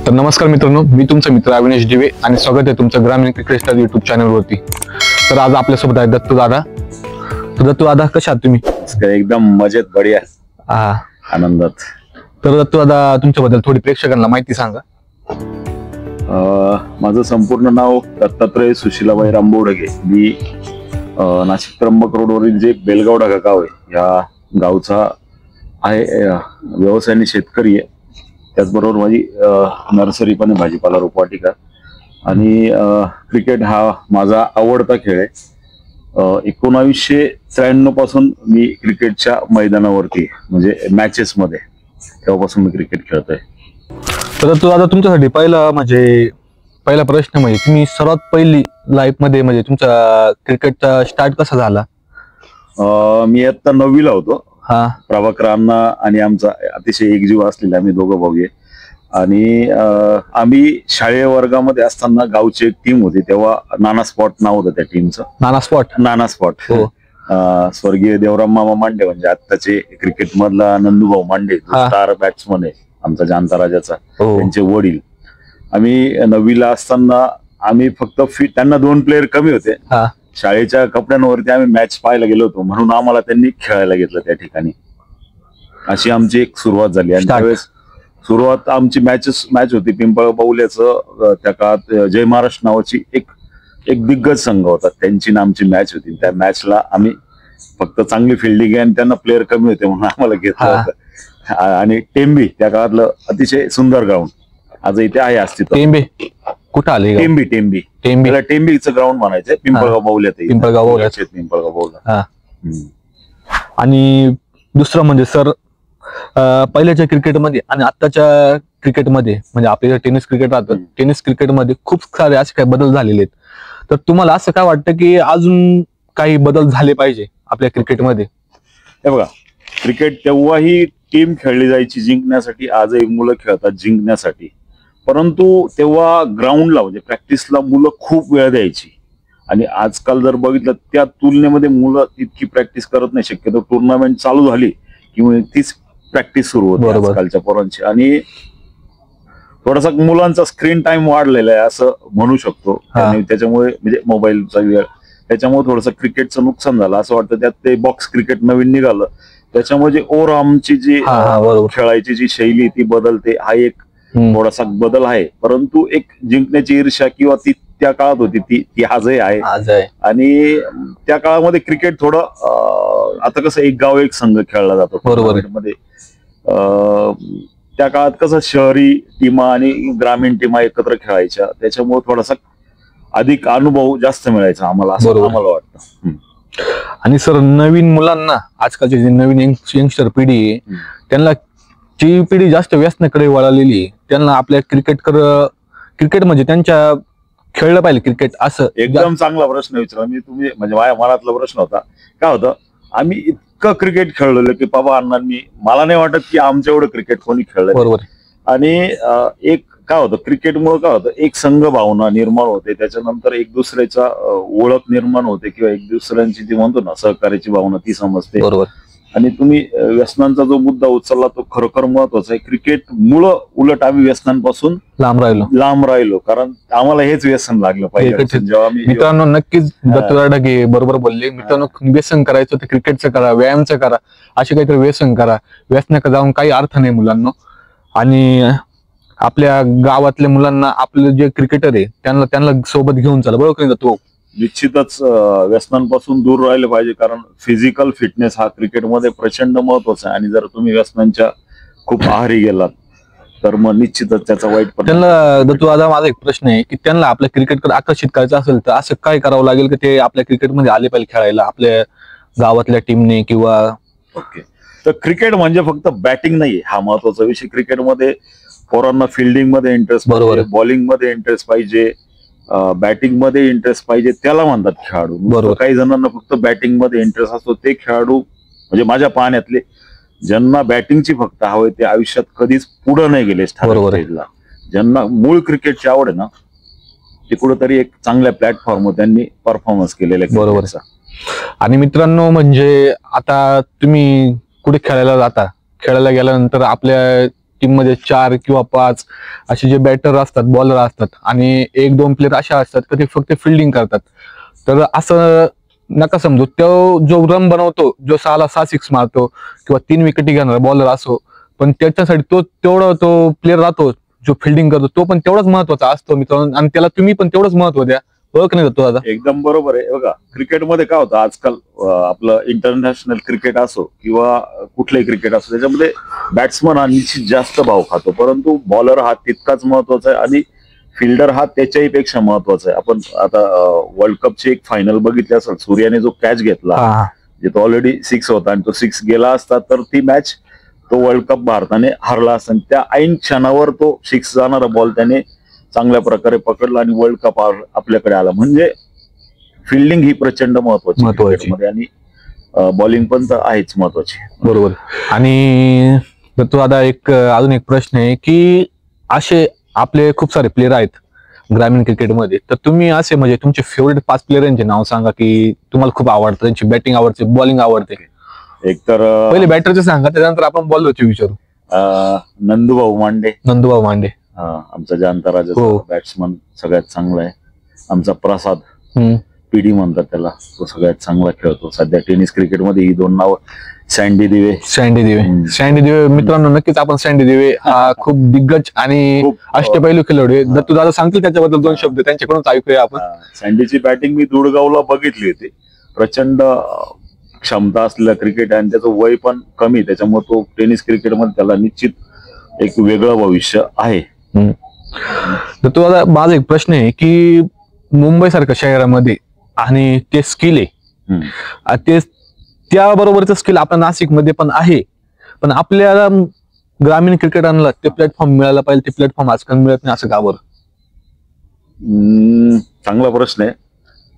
तर नमस्कार मित्रांनो, मी तुमचा मित्र अविनाश दिवे आणि स्वागत आहे तुमचं ग्रामीण क्रिकेट स्टार युट्यूब चॅनलवरती। तर आज आपल्यासोबत आहे दत्तू दादा। तर दत्तू दादा कशा आहात तुम्ही? एकदम मजेत, बढिया, आनंदात। तर दत्तू दादा, तुमच्याबद्दल थोडी प्रेक्षकांना माहिती सांगा। माझं संपूर्ण नाव दत्तात्रय सुशीलाबाई रामबोडगे। मी नाशिक त्र्यंबक रोडवरील जे बेलगावडा गाव आहे या गावचा आहे, व्यवसायाने शेतकरी आहे। त्याचबरोबर माझी नर्सरी पण आहे, भाजीपाला रोपवाटिका, आणि क्रिकेट हा माझा आवडता खेळ आहे। 1993 पासून मी क्रिकेटच्या मैदानावरती म्हणजे मॅचेस मध्ये तेव्हापासून मी क्रिकेट खेळतोय। तर तो आता तुमच्यासाठी पहिला प्रश्न म्हणजे तुम्ही सर्वात पहिली लाईफ मध्ये म्हणजे तुमचा क्रिकेटचा स्टार्ट कसा झाला? मी आता 9वी ला होतो। प्रभाकर अण्णा आणि आमचा अतिशय एकजीव असलेला आम्ही दोघं भाऊ आहे। आणि आम्ही शाळेय वर्गामध्ये असताना गावची एक टीम होती, तेव्हा नाना स्पॉट नाव होतं त्या टीमचं। नाना स्पॉट हो। स्वर्गीय देवराम मामा मांडे म्हणजे आत्ताचे क्रिकेट मधला नंदूभाऊ मांडे, स्टार बॅट्समन आहे आमचा जाणता राजाचा, त्यांचे वडील। आम्ही 9वी ला असताना आम्ही फक्त त्यांना 2 प्लेयर कमी होते। शाळेच्या कपड्यांवरती आम्ही मॅच पाहायला गेलो होतो, म्हणून आम्हाला त्यांनी खेळायला घेतलं त्या ठिकाणी। अशी आमची एक सुरुवात झाली। आणि त्यावेळेस सुरुवात आमची मॅच होती पिंपळ बाहुल्याचं, त्या काळात जय महाराष्ट्र नावाची एक दिग्गज संघ होता, त्यांची आमची मॅच होती। त्या मॅचला आम्ही फक्त चांगली फिल्डिंग आणि त्यांना प्लेयर कमी होते म्हणून आम्हाला घेतलं होतं। आणि टेंबी त्या काळातलं अतिशय सुंदर ग्राउंड आज इथे आहे अस्तित्व। कुठं आले? टेंबीचं ग्राउंड म्हणायचं, पिंपळगाव बाहुल्यात। आणि दुसरं म्हणजे सर, पहिल्याच्या क्रिकेटमध्ये आणि आताच्या क्रिकेटमध्ये म्हणजे आपल्याला टेनिस क्रिकेट राहतं, टेनिस क्रिकेटमध्ये खूप सारे असे काही बदल झालेले आहेत। तर तुम्हाला असं काय वाटतं की अजून काही बदल झाले पाहिजे आपल्या क्रिकेटमध्ये? हे बघा, क्रिकेट तेव्हाही टीम खेळली जायची जिंकण्यासाठी, आजही मुलं खेळतात जिंकण्यासाठी। परंतु तेव्हा ग्राउंडला म्हणजे प्रॅक्टिसला मुलं खूप वेळ द्यायची, आणि आजकाल जर बघितलं त्या तुलनेमध्ये मुलं इतकी प्रॅक्टिस करत नाही। शक्यतो टुर्नामेंट चालू झाली किंवा तीच प्रॅक्टिस सुरू होते आजकालच्या पोरांची, आणि थोडासा मुलांचा स्क्रीन टाइम वाढलेला आहे असं म्हणू शकतो। त्याच्यामुळे म्हणजे मोबाईलचा वेळ, त्याच्यामुळे थोडंसं क्रिकेटचं नुकसान झालं असं वाटतं। त्यात ते बॉक्स क्रिकेट नवीन निघालं, त्याच्यामुळे जे ओव्हरआर्मची जी खेळायची जी शैली ती बदलते, हा एक थोडासा बदल आहे। परंतु एक जिंकण्याची ईर्ष्या किंवा ती त्या काळात होती ती आजही आहे। आणि त्या काळामध्ये क्रिकेट थोडं आता कसं एक गाव एक संघ खेळला जातो मध्ये, त्या काळात कसं शहरी टीमा आणि ग्रामीण टीमा एकत्र खेळायच्या, त्याच्यामुळे थोडासा अधिक अनुभव जास्त मिळायचा आम्हाला, असं आम्हाला वाटतं। आणि सर, नवीन मुलांना, आजकालची जी नवीन यंगस्टर पिढी आहे त्यांना जी पिढी जास्त व्यसनाकडे वळालेली आहे, त्यांना आपल्या क्रिकेट म्हणजे त्यांच्या खेळलं पाहिजे क्रिकेट असं? एकदम चांगला प्रश्न विचारला मी तुम्ही, म्हणजे माझ्या मनातला प्रश्न होता। काय होतं, आम्ही इतकं क्रिकेट खेळलेलं की बाबा अण्णांनी, मला नाही वाटत की आमच्या एवढं क्रिकेट कोणी खेळलं। बरोबर। आणि एक काय होतं, क्रिकेटमुळे काय होतं, एक संघ भावना निर्माण होते, त्याच्यानंतर एक दुसऱ्याचा ओळख निर्माण होते, किंवा एक दुसऱ्यांची जी म्हणतो ना सहकार्याची भावना ती समजते। बरोबर। आणि तुम्ही व्यसनांचा जो मुद्दा उचलला तो खरोखर महत्वाचा आहे। क्रिकेट मुळे उलट आम्ही व्यसनांपासून लांब राहिलो, कारण आम्हाला हेच व्यसन लागलं पाहिजे। जेव्हा मित्रांनो, नक्कीच दत्तू दादा बरोबर बोलले। मित्रांनो, व्यसन करायचं तर क्रिकेटचं करा, व्यायामचं करा, असे काहीतरी व्यसन करा। व्यसनाकडे जाऊन काही अर्थ नाही मुलांना। आणि आपल्या गावातल्या मुलांना आपले जे क्रिकेटर आहे त्यांना सोबत घेऊन चला, बरोबर तो निश्चितच व्यसनांपासून दूर राहिले पाहिजे, कारण फिजिकल फिटनेस हा क्रिकेटमध्ये प्रचंड महत्वाचा आहे। आणि जर तुम्ही व्यसनांच्या खूप आहारी गेलात तर मग निश्चितच त्याचा वाईट परिणाम। त्यांना दत्तू दादा, माझा एक प्रश्न आहे की त्यांना आपल्या क्रिकेटकडे आकर्षित करायचं असेल तर असं काय करावं लागेल की ते आपल्या क्रिकेटमध्ये आले पाहिजे खेळायला आपल्या गावातल्या टीमने किंवा? ओके, तर क्रिकेट म्हणजे फक्त बॅटिंग नाही, हा महत्वाचा विषय। क्रिकेटमध्ये पोरांना फिल्डिंग मध्ये इंटरेस्ट पाहिजे, बॉलिंग मध्ये इंटरेस्ट पाहिजे, बॅटिंग मध्ये इंटरेस्ट पाहिजे, त्याला म्हणतात खेळाडू। बरोबर। काही जणांना फक्त बॅटिंग मध्ये इंटरेस्ट असतो, ते खेळाडू म्हणजे माझ्या पाहण्यातले ज्यांना बॅटिंगची फक्त हवं ते आयुष्यात कधीच पुढे नाही गेले स्टेजला। ज्यांना मूळ क्रिकेटची आवड आहे ना, ते कुठेतरी एक चांगल्या प्लॅटफॉर्मवर त्यांनी परफॉर्मन्स केलेला आहे। बरोबर। आणि मित्रांनो, म्हणजे आता तुम्ही कुठे खेळायला जाता, खेळायला गेल्यानंतर आपल्या टीम मध्ये 4 किंवा 5 असे जे बॅटर असतात, बॉलर असतात आणि 1-2 प्लेयर अशा असतात की ते फक्त फिल्डिंग करतात. तर असं नका समजू, तो जो रन बनवतो, जो 6ला 6 सिक्स मारतो किंवा 3 विकेटी घेणारा बॉलर असो, पण त्याच्यासाठी तो प्लेयर राहतो जो फिल्डिंग करतो, तो पण तेवढाच महत्वाचा असतो मित्रांनो. आणि त्याला तुम्ही पण तेवढंच महत्व द्या. ओळख नाही जातो आता. एकदम बरोबर आहे. बघा क्रिकेटमध्ये काय होतं आजकाल, आपलं इंटरनॅशनल क्रिकेट असो किंवा कुठलंही क्रिकेट असो, त्याच्यामध्ये बॅट्समन हा निश्चित जास्त भाव खातो, परंतु बॉलर हा तितकाच महत्वाचा आहे आणि फिल्डर हा त्याच्याही पेक्षा महत्वाचा आहे. आपण आता वर्ल्ड कपची एक फायनल बघितली असेल, सूर्याने जो कॅच घेतला, जे तो ऑलरेडी 6 होता आणि तो 6 गेला असता तर ती मॅच, तो वर्ल्ड कप भारताने हरला असता. त्या ऐन क्षणावर तो 6 जाणारा बॉल त्याने चांगल्या प्रकारे पकडला आणि वर्ल्ड कप आपल्याकडे आला. म्हणजे फिल्डिंग ही प्रचंड महत्वाची आणि बॉलिंग पण तर आहेच महत्वाची. बरोबर. आणि तो आता अजून एक प्रश्न आहे की असे आपले खूप सारे प्लेयर आहेत ग्रामीण क्रिकेटमध्ये, तर तुम्ही असे म्हणजे तुमचे फेवरेट 5 प्लेयरांचे नाव सांगा की तुम्हाला खूप आवडतं, त्यांची बॅटिंग आवडते, बॉलिंग आवडते. एक तर पहिले बॅटरचे सांगा, त्याच्यानंतर आपण बॉलरचे विचारू. नंदूभाऊ मांडे. आमचा जाणता राजा बॅट्समन सगळ्यात चांगला आहे. आमचा प्रसाद पीडी म्हणतात त्याला, तो सगळ्यात चांगला खेळतो सध्या टेनिस क्रिकेटमध्ये. ही 2 नाव. सँडी दिवे मित्रांनो, नक्कीच आपण सँडी दिवे हा खूप दिग्गज आणि अष्टपैलू खेळाडू आहे. दत्तू दादा सांगतील त्याच्याबद्दल 2 शब्द, त्यांच्याकडूनच ऐकूया आपण. सँडीची बॅटिंग मी दुडगावला बघितली होती. प्रचंड क्षमता असलेला क्रिकेट आणि त्याचं वय पण कमी, त्याच्यामुळे तो टेनिस क्रिकेटमध्ये त्याला निश्चित एक वेगळं भविष्य आहे. दत्तू दादा, माझा एक प्रश्न आहे की मुंबई सारख्या शहरामध्ये आणि ते स्किल आहे, ते त्याबरोबरचं स्किल आपल्या नाशिक मध्ये पण आहे, पण आपल्याला ग्रामीण क्रिकेटरला ते प्लॅटफॉर्म मिळायला पाहिजे, ते प्लॅटफॉर्म आजकाल मिळत नाही, असं का बरं? चांगला प्रश्न आहे.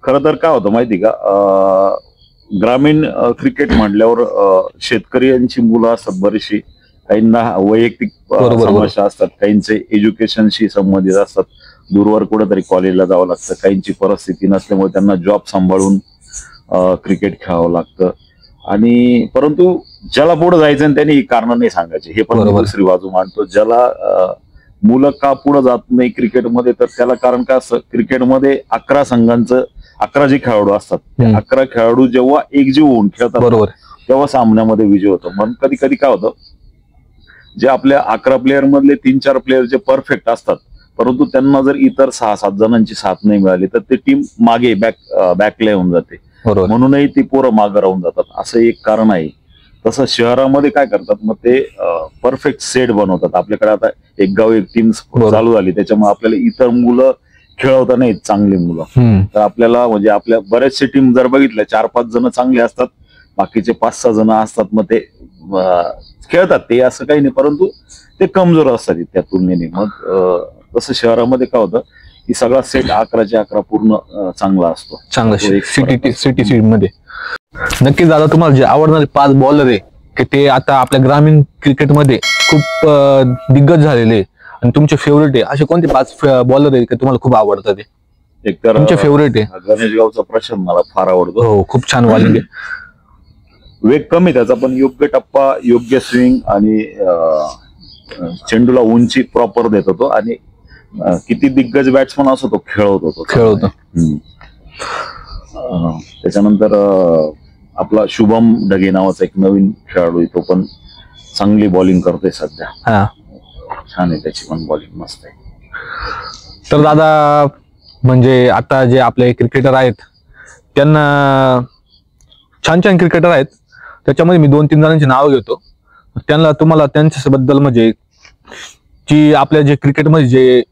खरं तर काय होतं माहिती का, ग्रामीण क्रिकेट म्हटल्यावर शेतकऱ्यांची मुलं असतात बरीचशी, काहींना वैयक्तिक समस्या असतात, काहींचे एज्युकेशनशी संबंधित असतात, दूरवर कुठेतरी कॉलेजला जावं लागतं, काहींची परिस्थिती नसल्यामुळे त्यांना जॉब सांभाळून क्रिकेट खेळावं लागतं. आणि परंतु ज्याला पुढे जायचं आणि त्यांनी ही कारणं नाही सांगायची, हे पण दुसरी बाजू मांडतो. ज्याला मुलं का पुढे जात नाही क्रिकेटमध्ये, तर त्याला कारण काय असतं, क्रिकेटमध्ये 11 संघांचं 11 जे खेळाडू असतात, 11 खेळाडू जेव्हा एकजीव होऊन खेळतात तेव्हा सामन्यामध्ये विजय होतो. म्हणून कधी कधी काय होतं, जे आपल्या 11 प्लेयर मधले 3-4 प्लेयर जे परफेक्ट असतात, परंतु त्यांना जर इतर 6-7 जणांची साथ नाही मिळाली तर ते टीम मागे बॅकला येऊन जाते, म्हणूनही ती पोरं मागे राहून जातात, असं एक कारण आहे. तसं शहरामध्ये काय करतात, मग ते परफेक्ट सेट बनवतात. आपल्याकडे आता एक गाव एक टीम चालू झाली, त्याच्यामुळे आपल्याला इतर मुलं खेळवता नाहीत, चांगली मुलं. तर आपल्याला म्हणजे आपल्या बरेचसे टीम जर बघितल्या 4-5 जण चांगले असतात, बाकीचे 5-6 जण असतात, मग ते खेळतात, ते असं काही नाही, परंतु ते कमजोर असतात त्या तुलनेने. मग तसं शहरामध्ये काय होतं की सगळा सेट 11च्या 11 पूर्ण चांगला असतो, चांगला सिटी मध्ये. नक्कीच दादा, तुम्हाला जे आवडणारे 5 बॉलर आहे की ते आता आपल्या ग्रामीण क्रिकेटमध्ये खूप दिग्गज झालेले आणि तुमचे फेवरेट आहे, असे कोणते 5 बॉलर आहे की तुम्हाला खूप आवडतात? ते एक तर तुमचे फेवरेट आहे. गणेश गावचा प्रश्न मला फार आवडतो. हो, खूप छान बॉलिंग आहे. वेग कमी त्याचा, पण योग्य टप्पा, योग्य स्विंग आणि चेंडूला उंची प्रॉपर देत होतो आणि किती दिग्गज बॅट्समन असो तो खेळवतो. त्याच्यानंतर आपला शुभम ढगे नावाचा एक नवीन खेळाडू आहे, तो पण चांगली बॉलिंग करतोय सध्या, छान आहे त्याची पण बॉलिंग, मस्त आहे. तर दादा, म्हणजे आता जे आपले क्रिकेटर आहेत त्यांना छान छान क्रिकेटर आहेत, त्याच्यामध्ये मी 2-3 जणांची नावं घेतो. त्यांना तुम्हाला त्यांच्याबद्दल म्हणजे जी आपल्या जे क्रिकेटमध्ये जे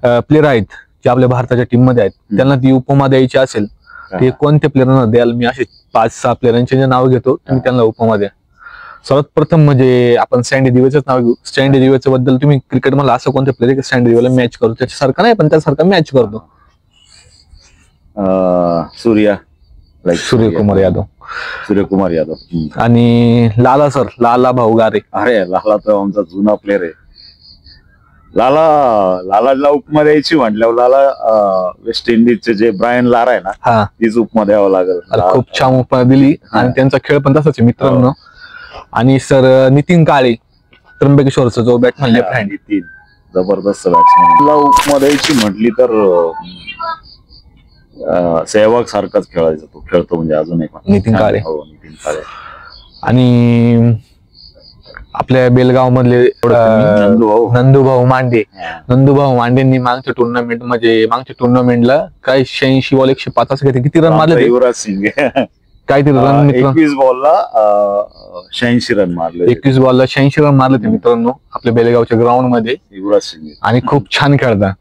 प्लेयर आहेत, जे आपल्या भारताच्या टीम मध्ये आहेत, त्यांना ती उपमा द्यायची असेल, ते कोणत्या प्लेयरांना द्याल? मी असे 5-6 प्लेयरांचे जे नाव घेतो, तुम्ही त्यांना उपमा द्या. सर्वात प्रथम म्हणजे आपण सँडी दिवेचं नाव घेऊ. सँडी दिवेच्या बद्दल तुम्ही क्रिकेट मध्ये असं कोणते प्लेयर की सँडी दिवेला मॅच करतो, त्याच्यासारखा नाही पण त्यासारखा मॅच करतो? सूर्यकुमार यादव. आणि लाला सर, लाला भाऊ गारे. अरे लाला तर आमचा जुना प्लेयर आहे. लालाला उपमा द्यायची म्हटल्यावर लाला वेस्ट इंडिजचे जे ब्रायन लारा आहे ना, तीच उपमा द्यावं लागेल. खूप छान उपमा दिली आणि त्यांचा खेळ पण तसाच आहे मित्रांनो. आणि सर नितीन काळे, त्र्यंबकेश्वरचा जो बॅट्समॅन लेफ्ट हँड नितीन जबरदस्त बॅट्समॅन. उपमा म्हटली तर सेहवाग सारखाच खेळायचा तो, खेळतो म्हणजे अजूनही नितीन काळे. हो नितीन काळे. आणि आपल्या बेलगाव मधले नंदूभाऊ मांडेंनी मागच्या टुर्नामेंटला काय 86 बॉल 105 असं किती रन मारले? युवराज सिंग काहीतरी रन 21 बॉलला 86 रन मारले. 21 बॉलला 86 रन मारले ते मित्रांनो आपल्या बेलगावच्या ग्राउंड मध्ये युवराज सिंग. आणि खूप छान खेळता.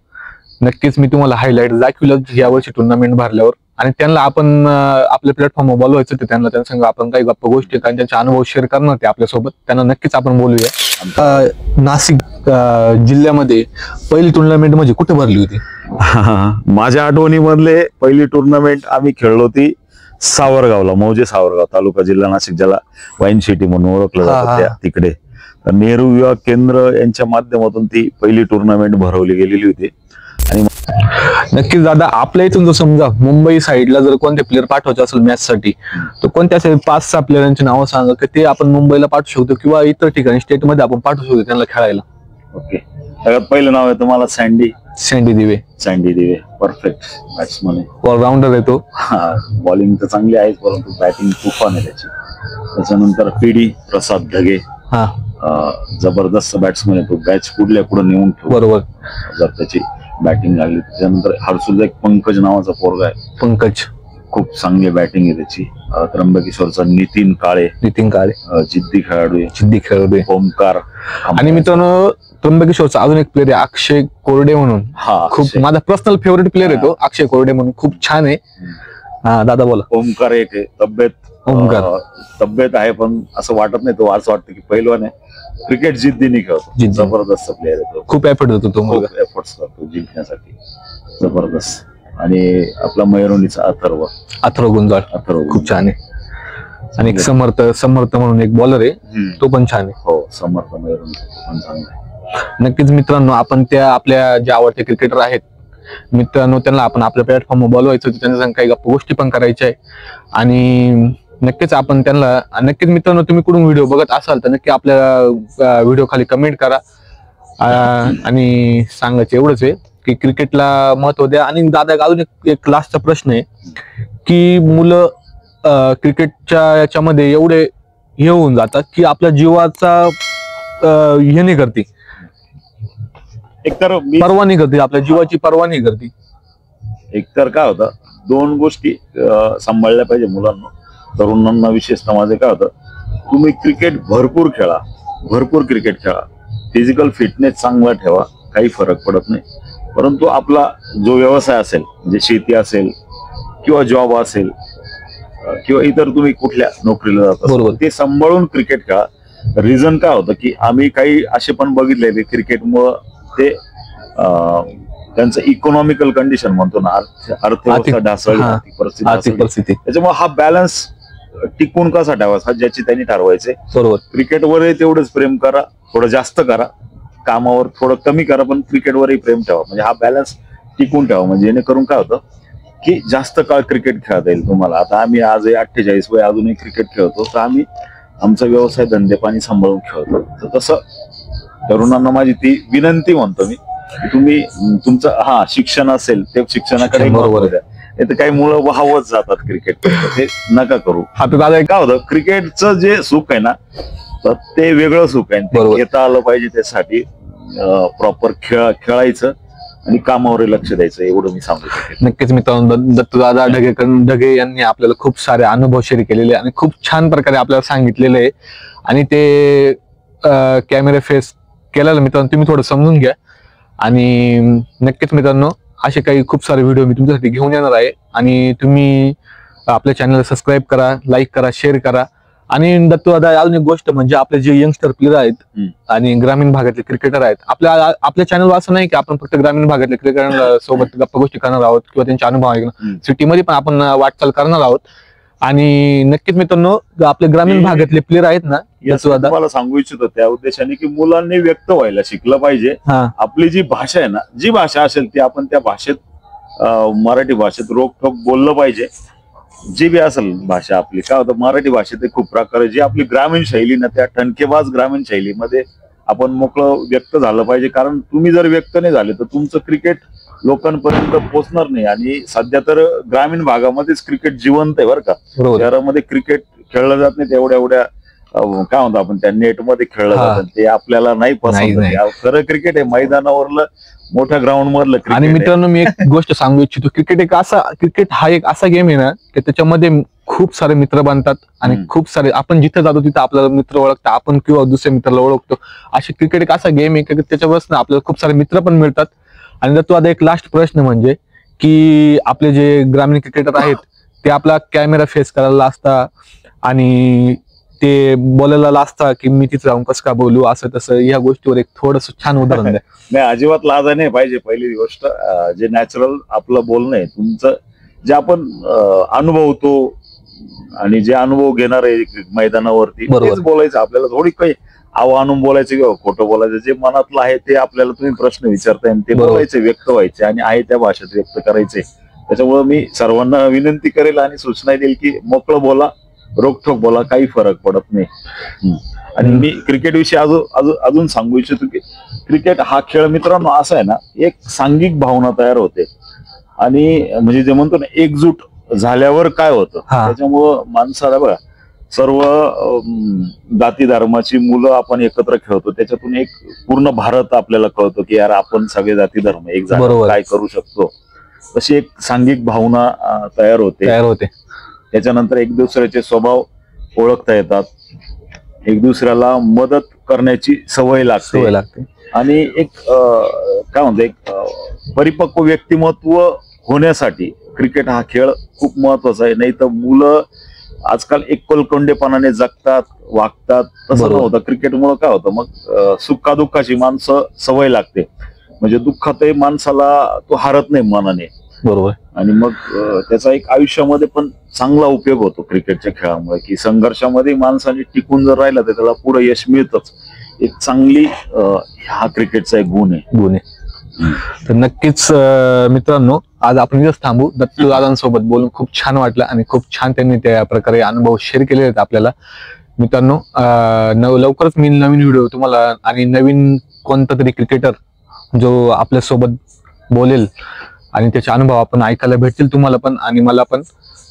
नक्कीच मी तुम्हाला हायलाइट दाखविलं यावर्षी टुर्नामेंट भरल्यावर. आणि त्यांना आपण आपल्या प्लॅटफॉर्मवर बोलवायचं ते त्यांना सांगा आपण काही गप्पा गोष्टी आणि त्यांचे अनुभव शेअर करणार ते आपल्यासोबत. त्यांना नक्कीच आपण बोलूया. नाशिक जिल्ह्यामध्ये पहिली टुर्नामेंट म्हणजे कुठे भरली होती? माझ्या आठवणीमधले पहिली टुर्नामेंट आम्ही खेळलो होती सावरगावला, मौजे सावरगाव तालुका जिल्हा नाशिक, ज्याला वाईन सिटी म्हणून ओळखलं जातं तिकडे. तर नेहरू युवा केंद्र यांच्या माध्यमातून ती पहिली टुर्नामेंट भरवली गेलेली होती. आणि नक्कीच दादा, आपल्या इथून जर समजा मुंबई साईडला जर कोणते प्लेअर पाठवायचे असेल मॅच साठी तर कोणत्या 5-6 प्लेयरांची नावं सांगा की ते आपण मुंबईला पाठवू शकतो किंवा इतर ठिकाणी स्टेट मध्ये आपण पाठवू शकतो त्यांना खेळायला? ओके, सगळ्यात पहिलं नाव आहे तुम्हाला सँडी दिवे. परफेक्ट बॅट्समन आहे, ऑलराऊंडर आहे तो. बॉलिंग तर चांगली आहे परंतु बॅटिंग तुफान आहे त्याची. त्याच्यानंतर PD प्रसाद ढगे, जबरदस्त बॅट्समन आहे तो, बॅच पुढल्या पुढे नेऊन ठेवतो बरोबर जर त्याची बॅटिंग लागली. त्याच्यानंतर हर्सुलचा एक पंकज नावाचा पोरगा आहे, पंकज, खूप चांगली बॅटिंग आहे त्याची. त्र्यंबकेश्वरचा नितीन काळे जिद्दी खेळाडू. ओमकार. आणि मित्रांनो त्र्यंबकेश्वरचा अजून एक प्लेअर आहे अक्षय कोरडे म्हणून, खूप माझा पर्सनल फेवरेट प्लेअर आहे तो अक्षय कोरडे म्हणून, खूप छान आहे. दादा बोला. ओमकार एक आहे, तब्येत आहे पण असं वाटत नाही तो, असं वाटतं की पहिलवान आहे. क्रिकेट जिद्दीने खेळतो, जबरदस्त प्लेअर आहे तो, खूप एफर्ट देतो तो, एफर्ट्स करतो जिंकण्यासाठी, जबरदस्त. आणि आपला मयुरोनीचा अथर्व गुंजाळ खूप छान आहे. आणि एक समर्थ म्हणून एक बॉलर आहे, तो पण छान आहे. हो, समर्थ मयुरोनीचा पण चांगला आहे. नक्कीच मित्रांनो, आपण त्या आपल्या जे आवडते क्रिकेटर आहेत मित्रांनो त्यांना आपण आपल्या प्लॅटफॉर्मवर बोलवायचं, त्यांच्या संग काही गप्पा गोष्टी पण करायच्या आहे. आणि नक्कीच आपण त्यांना, नक्कीच मित्रांनो तुम्ही कुठून व्हिडिओ बघत असाल तर नक्की आपल्या व्हिडिओ खाली कमेंट करा. आणि सांगायचं एवढंच आहे की क्रिकेटला महत्व द्या. आणि दादा अजून एक लास्टचा प्रश्न आहे की मुलं क्रिकेटच्या याच्यामध्ये एवढे हे होऊन जातात की आपल्या जीवाचा हे नाही करते, एकतर पर्वा नाही करते, आपल्या जीवाची पर्वा नाही करते. एकतर काय होतं, दोन गोष्टी सांभाळल्या पाहिजे मुलांना, तरुणांना विशेषतः. माझे काय होतं, तुम्ही क्रिकेट भरपूर क्रिकेट खेळा, फिजिकल फिटनेस चांगला ठेवा, काही फरक पडत नाही. परंतु आपला जो व्यवसाय असेल, म्हणजे शेती असेल किंवा जॉब असेल किंवा इतर तुम्ही कुठल्या नोकरीला जाता, ते सांभाळून क्रिकेट खेळा. रिझन काय होतं की आम्ही काही असे पण बघितलेले क्रिकेटमुळं ते त्यांचं इकॉनॉमिकल कंडिशन म्हणतो ना, अर्थव्यवस्था ढासळली, आर्थिक परिस्थिती, त्याच्यामुळे हा बॅलन्स टिकून कसा ठेवायचा ज्याची त्यांनी ठरवायचे. बरोबर, क्रिकेटवरही तेवढंच प्रेम करा, थोडं जास्त करा, कामावर थोडं कमी करा, पण क्रिकेटवरही प्रेम ठेवा. म्हणजे हा बॅलन्स टिकून ठेवा, म्हणजे जेणेकरून काय होतं की जास्त काळ क्रिकेट खेळता येईल तुम्हाला. आता आम्ही आज 48 वय अजूनही क्रिकेट खेळतो, तर आम्ही आमचा व्यवसाय धंदे पाणी सांभाळून खेळतो. तर तसं तरुणांना माझी ती विनंती म्हणतो मी की तुम्ही तुमचं शिक्षण असेल ते शिक्षणाकडे महत्त्व द्या. नाही तर काही मुलं वाहवत जातात क्रिकेट, ते नका करू. काय होतं, क्रिकेटचं जे सुख आहे ना, तर ते वेगळं सुख आहे, ते घेता आलं पाहिजे. त्यासाठी प्रॉपर खेळायचं आणि कामावर लक्ष द्यायचं, एवढं मी सांगू शकेन. नक्कीच मित्रांनो, दत्तूदादा ढगे यांनी आपल्याला खूप सारे अनुभव शेअर केलेले आणि खूप छान प्रकारे आपल्याला सांगितलेले आहे. आणि ते कॅमेरा फेस केलेला मित्रांनो तुम्ही थोडं समजून घ्या. आणि नक्कीच मित्रांनो, असे काही खूप सारे व्हिडिओ मी तुमच्यासाठी घेऊन येणार आहे. आणि तुम्ही आपल्या चॅनलला सबस्क्राईब करा, लाईक करा, शेअर करा. आणि दत्तूदादा अजून एक गोष्ट म्हणजे आपले जे यंगस्टर प्लेयर आहेत आणि ग्रामीण भागातले क्रिकेटर आहेत, आपल्या चॅनलवर असं नाही की आपण फक्त ग्रामीण भागातल्या क्रिकेटर सोबत गप्पा गोष्टी करणार आहोत किंवा त्यांचे अनुभव ऐकणार, सिटीमध्ये पण आपण वाटचाल करणार आहोत. आणि नक्कीच मित्रांनो, आपले ग्रामीण भागातले प्लेयर आहेत ना, मला सांगू इच्छितो त्या उद्देशाने की मुलांनी व्यक्त व्हायला शिकलं पाहिजे. आपली जी भाषा आहे ना, जी भाषा असेल ती आपण त्या भाषेत, मराठी भाषेत रोखोक बोललं पाहिजे. जी बी असेल भाषा आपली, काय होतं मराठी भाषेत खूप प्रकार आहे. जी आपली ग्रामीण शैली ना, त्या ठणकेबाज ग्रामीण शैलीमध्ये आपण मोकळं व्यक्त झालं पाहिजे, कारण तुम्ही जर व्यक्त नाही झाले तर तुमचं क्रिकेट लोकांपर्यंत पोहोचणार नाही. आणि सध्या तर ग्रामीण भागामध्येच क्रिकेट जिवंत आहे बरं का. शहरामध्ये क्रिकेट खेळलं जात नाही, एवढ्या काय म्हणतो आपण त्या नेटमध्ये खेळलं जातं, ते आपल्याला नाही पसंत. खरं क्रिकेट आहे मैदानावरलं, मोठ्या ग्राउंड मधलं क्रिकेट. आणि मित्रांनो, मी एक गोष्ट सांगू इच्छितो, क्रिकेट हा एक असा गेम आहे ना की त्याच्यामध्ये खूप सारे मित्र बनतात आणि खूप सारे आपण जिथे जातो तिथे आपल्याला मित्र ओळखतात, आपण किंवा दुसऱ्या मित्राला ओळखतो. अशी क्रिकेट एक असा गेम आहे की त्याच्यापासून आपल्याला खूप सारे मित्र पण मिळतात. आणि जर तू आता एक लास्ट प्रश्न म्हणजे की आपले जे ग्रामीण क्रिकेटर आहेत ते आपला कॅमेरा फेस करायला असता आणि ते बोलायला असता की मी तिथे जाऊन कसं का बोलू, असं तसं, या गोष्टीवर एक थोडस छान उदाहरण द्या. नाही, अजिबात लाजा नाही पाहिजे. पहिली गोष्ट, जे नॅचरल आपलं बोलणं आहे, तुमचं जे आपण अनुभवतो आणि जे अनुभव घेणार आहे मैदानावरती तेच बोलायचं. आपल्याला थोडी काही आणून बोलायचं किंवा खोटं बोलायचं. जे मनातलं आहे ते आपल्याला तुम्ही प्रश्न विचारताय ते बोलायचे, व्यक्त व्हायचे आणि आहे त्या भाषेत व्यक्त करायचे. त्याच्यामुळे मी सर्वांना विनंती करेल आणि सूचना देईल की मोकळं बोला, रोखठोक बोला, काही फरक पडत नाही. आणि मी क्रिकेट विषयी अजून सांगू इच्छितो की क्रिकेट हा खेळ मित्रांनो असा आहे ना, एक सांघिक भावना तयार होते आणि म्हणजे जे म्हणतो ना एकजूट झाल्यावर काय होतं, त्याच्यामुळं माणसाला बघा सर्व जाती धर्माची मुलं आपण एकत्र खेळतो, त्याच्यातून एक पूर्ण भारत आपल्याला कळतो की यार आपण सगळे जाती धर्म एक झाले काय करू शकतो. तशी एक सांघिक भावना तयार होते. त्याच्यानंतर एक दुसऱ्याचे स्वभाव ओळखता येतात, एक दुसऱ्याला मदत करण्याची सवय लागते आणि एक काय म्हणतो एक परिपक्व व्यक्तिमत्व होण्यासाठी क्रिकेट हा खेळ खूप महत्वाचा आहे. नाही तर मुलं आजकाल एकलकोंडेपणाने जगतात, वागतात, तसं नव्हतं. क्रिकेटमुळे काय होतं मग सुखादुःखाची माणसं सवय लागते, म्हणजे दुःखातही माणसाला तो हारत नाही मनाने. बरोबर. आणि मग त्याचा एक आयुष्यामध्ये पण चांगला उपयोग होतो क्रिकेटच्या खेळामुळे, की संघर्षामध्ये माणसाने टिकून जर राहिला तर त्याला पुढे यश मिळतच. एक चांगली हा क्रिकेटचा एक गुण आहे. तर नक्कीच मित्रांनो, आज आपण इथंच थांबू. दत्तू दादांसोबत बोलून खूप छान वाटलं आणि खूप छान त्यांनी त्या प्रकारे अनुभव शेअर केलेले आहेत आपल्याला. मित्रांनो, लवकरच मी नवीन व्हिडिओ तुम्हाला आणि नवीन कोणता तरी क्रिकेटर जो आपल्या सोबत बोलेल आणि त्याचे अनुभव आपण ऐकायला भेटतील तुम्हाला पण आणि मला पण.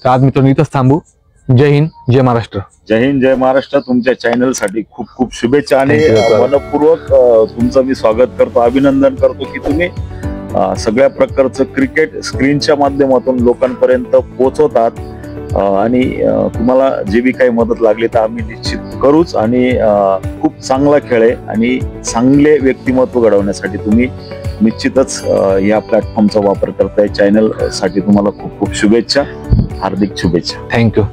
तर आज मित्रांनो इथंच थांबू. जय हिंद, जय महाराष्ट्र. जय हिंद, जय महाराष्ट्र. तुमच्या चॅनल साठी खूप खूप शुभेच्छा आणि मनपूर्वक तुमचं मी स्वागत करतो, अभिनंदन करतो की तुम्ही सगळ्या प्रकारचं क्रिकेट स्क्रीनच्या माध्यमातून लोकांपर्यंत पोहोचवतात. आणि तुम्हाला जे बी काही मदत लागली तर आम्ही निश्चित करूच. आणि खूप चांगला खेळ आहे आणि चांगले व्यक्तिमत्व घडवण्यासाठी तुम्ही निश्चितच या प्लॅटफॉर्मचा वापर करताय. चॅनल साठी तुम्हाला खूप खूप शुभेच्छा, हार्दिक शुभेच्छा. थँक्यू.